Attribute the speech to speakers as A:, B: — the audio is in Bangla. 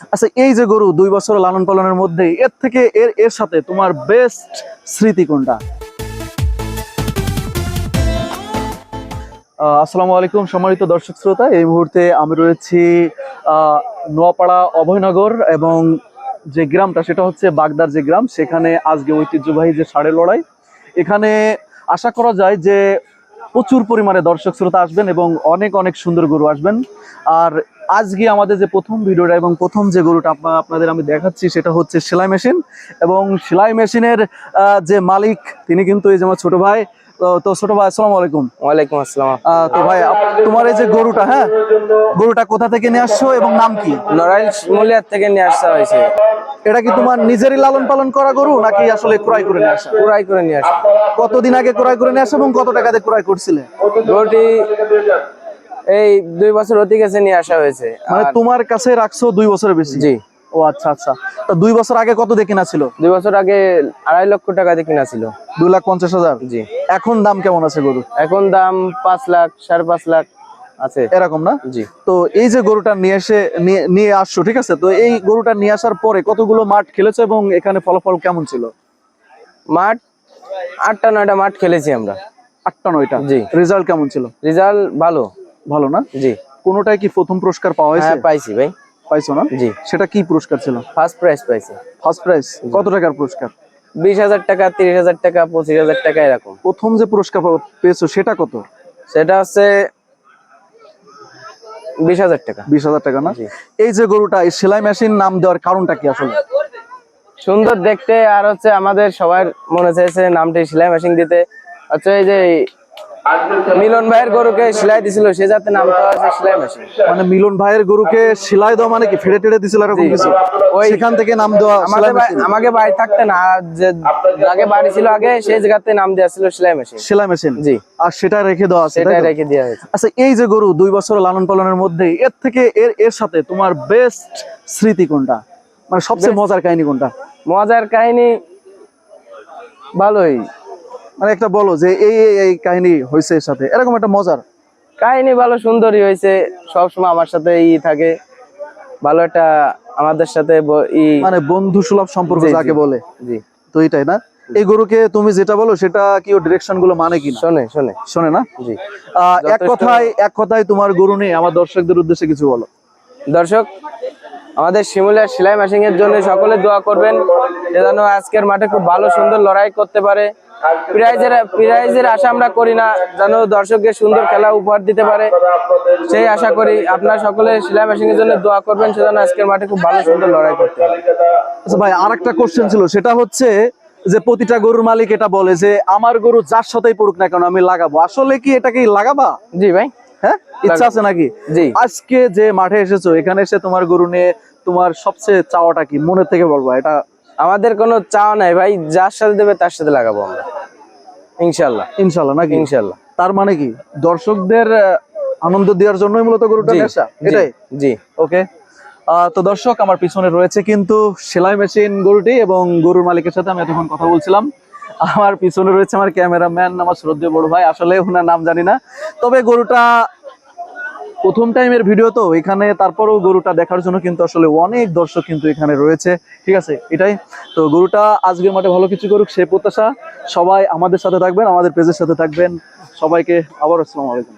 A: আচ্ছা, এই যে গরু 2 বছর লালন পালনের মধ্যে এর থেকে এর সাথে তোমার বেস্ট স্মৃতি কোনটা? আসসালামু আলাইকুম সম্মানিত দর্শক শ্রোতা, এই মুহূর্তে আমি রয়েছি নোয়াপাড়া অভয়নগর এবং যে গ্রামটা সেটা হচ্ছে বাগদার যে গ্রাম, সেখানে আজকে ঐতিহ্যবাহী যে ষাঁড়ের লড়াই। এখানে আশা করা যায় যে প্রচুর পরিমাণে দর্শক শ্রোতা আসবেন এবং অনেক অনেক সুন্দর গরু আসবেন। আর আজকে আমাদের যে প্রথম ভিডিওটা এবং প্রথম যে গরুটা আপনাদের আমি দেখাচ্ছি সেটা হচ্ছে সেলাই মেশিন, এবং সেলাই মেশিনের যে মালিক তিনি কিন্তু এই যে আমার ছোট ভাই। তো ছোট ভাই, আসসালামু আলাইকুম।
B: ওয়ালাইকুম আসসালাম।
A: তো ভাই, তোমার এই যে গরুটা, হ্যাঁ, গরুটা কোথা থেকে নিয়ে আসছো এবং নাম কি?
B: নড়াইল শিমুলিয়া থেকে নিয়ে আসা হয়েছে।
A: এটা কি তোমার নিজেরই লালন পালন করা গরু নাকি আসলে ক্রয় করে নিয়ে আসা?
B: কুড়াই করে নিয়ে আসা।
A: কতদিন আগে ক্রয় করে নিয়ে আসা এবং কত টাকা দিয়ে ক্রয় করছিলে?
B: গরুটি এই 2 বছর হতে গেছে নিয়ে আসা হয়েছে।
A: মানে তোমার কাছে রাখছো 2 বছরের বেশি?
B: জি।
A: ও আচ্ছা আচ্ছা। তো 2 বছর আগে কত দিয়ে কিনা ছিল?
B: 2 বছর আগে 2.5 লক্ষ টাকা দিয়ে কিনা ছিল।
A: 2,50,000।
B: জি।
A: এখন দাম কেমন আছে গরু?
B: এখন দাম 5 লাখ 5.5 লাখ আছে
A: এরকম না?
B: জি।
A: তো এই যে গরুটা নিয়ে আসছো, ঠিক আছে, তো এই গরুটা নিয়ে আসার পরে কতগুলো মাঠ খেলেছো এবং এখানে ফলাফল কেমন ছিল?
B: মাঠ 8টা 9টা মাঠ খেলেছি আমরা।
A: 8টা 9টা?
B: জি।
A: রেজাল্ট কেমন ছিল?
B: রেজাল্ট ভালো।
A: ভালো না?
B: জি।
A: কোনোটাই কি প্রথম পুরস্কার পাওয়া হয়েছে?
B: হ্যাঁ, পাইছি ভাই।
A: পাইছো না?
B: জি।
A: সেটা কি পুরস্কার ছিল?
B: ফার্স্ট প্রাইজ পাইছি।
A: ফার্স্ট প্রাইজ কত টাকার পুরস্কার?
B: 20,000 টাকা, 30,000 টাকা, 25,000 টাকা এরকম।
A: প্রথম যে পুরস্কার পেয়েছো সেটা কত?
B: সেটা হচ্ছে 20,000 টাকা।
A: 20,000 টাকা না?
B: জি।
A: এই যে গরুটা, এই সেলাই মেশিন নাম দেওয়ার কারণটা কি আসলে?
B: সুন্দর দেখতে, আর হচ্ছে আমাদের সবার মনে চাইছে নামটি সেলাই মেশিন দিতে। আচ্ছা, এই যে মিলন ভাইয়ের গরুকে সেলাই দিছিল, সে যাতে নামটা আছে সেলাই মেশিন।
A: মানে মিলন ভাইয়ের গরুকে সেলাই দেওয়া মানে কি ফেড়ে টেড়ে দিছিল এরকম কিছু? সেখান থেকে নাম দেওয়া সেলাই মেশিন?
B: আমাকে বাড়ি থাকতে না, যে আগে বাড়ি ছিল আগে সেই জায়গাতে নাম দেওয়া ছিল সেলাই মেশিন।
A: সেলাই মেশিন?
B: জি।
A: আর সেটা রেখে দেওয়া আছে?
B: সেটা রেখে দেওয়া হয়েছে।
A: আচ্ছা, এই যে গরু 2 বছর লালন পালনের মধ্যে এর থেকে এর সাথে তোমার বেস্ট স্মৃতি কোনটা? মানে সবচেয়ে মজার কাহিনী কোনটা?
B: মজার কাহিনী ভালোই,
A: মানে একটা বলো যে এই কাহিনী হয়েছে এর সাথে, এরকম একটা মজার
B: কাহিনী ভালো সুন্দরই হয়েছে। সবসময় আমার সাথে থাকে, ভালো একটা আমাদের সাথে
A: মানে বন্ধু সুলভ সম্পর্ক
B: জি,
A: যাকে
B: জি।
A: বলে।
B: জি।
A: তো এটাই না? এই গরুকে তুমি যেটা বলো সেটা কি ও ডিরেকশন গুলো মানে কিনা? শোনে না?
B: জি।
A: এক কথায় তোমার গরু নিয়ে আমার দর্শকদের উদ্দেশ্যে কিছু বলো।
B: দর্শক, আমাদের শিমুলিয়া সেলাই মেশিন এর জন্য সকলে দোয়া করবেন, যেন আজকের মাঠে খুব ভালো সুন্দর লড়াই করতে পারে। প্রাইজের আশা আমরা করি না, যেন দর্শকদের সুন্দর খেলা উপহার দিতে পারে সেই আশা করি। আপনারা সকলে সেলাই মেশিন এর জন্য দোয়া করবেন, সেজন্য আজকের মাঠে খুব ভালো সুন্দর লড়াই করতে পারে।
A: আচ্ছা ভাই, আরেকটা কোশ্চেন ছিল, সেটা হচ্ছে যে প্রতিটা গরুর মালিক এটা বলে যে আমার গরু যার সাথেই পড়ুক না কেন আমি লাগাবো। আসলে কি এটা কি লাগাবা?
B: জি ভাই।
A: হ্যাঁ, ইচ্ছা আছে নাকি?
B: জি।
A: আজকে যে মাঠে এসেছো, এখানে এসে তোমার গরু নিয়ে তোমার সবচেয়ে চাওয়াটা কি মনের থেকে বলবা? এটা
B: আমাদের কোনো চাওয়া নাই ভাই, যার সাথে দেবে তার সাথে লাগাবো আমরা, ইনশাল্লাহ।
A: ইনশাল্লাহ নাকি?
B: ইনশাল্লাহ।
A: তার মানে কি দর্শকদের আনন্দ দেওয়ার জন্যই মূলত গরুটা নেশা, এটাই?
B: জি।
A: ওকে। তো দর্শক, আমার পিছনে রয়েছে কিন্তু সেলাই মেশিন গরুটি এবং গরুর মালিকের সাথে আমি এতক্ষণ কথা বলছিলাম। আমার পিছনে রয়েছে আমার ক্যামেরাম্যান, আমার শ্রদ্ধেয় বড় ভাই, আসলে ওনার নাম জানি না। তবে গরুটা প্রথম টাইমের ভিডিও তো এখানে, তারপরেও গরুটা দেখার জন্য কিন্তু আসলে অনেক দর্শক কিন্তু এখানে রয়েছে, ঠিক আছে? এটাই তো, গরুটা আজকের মাঠে ভালো কিছু করুক সেই প্রত্যাশা। সবাই আমাদের সাথে থাকবেন, আমাদের পেজের সাথে থাকবেন। সবাইকে আবার আসসালামু আলাইকুম।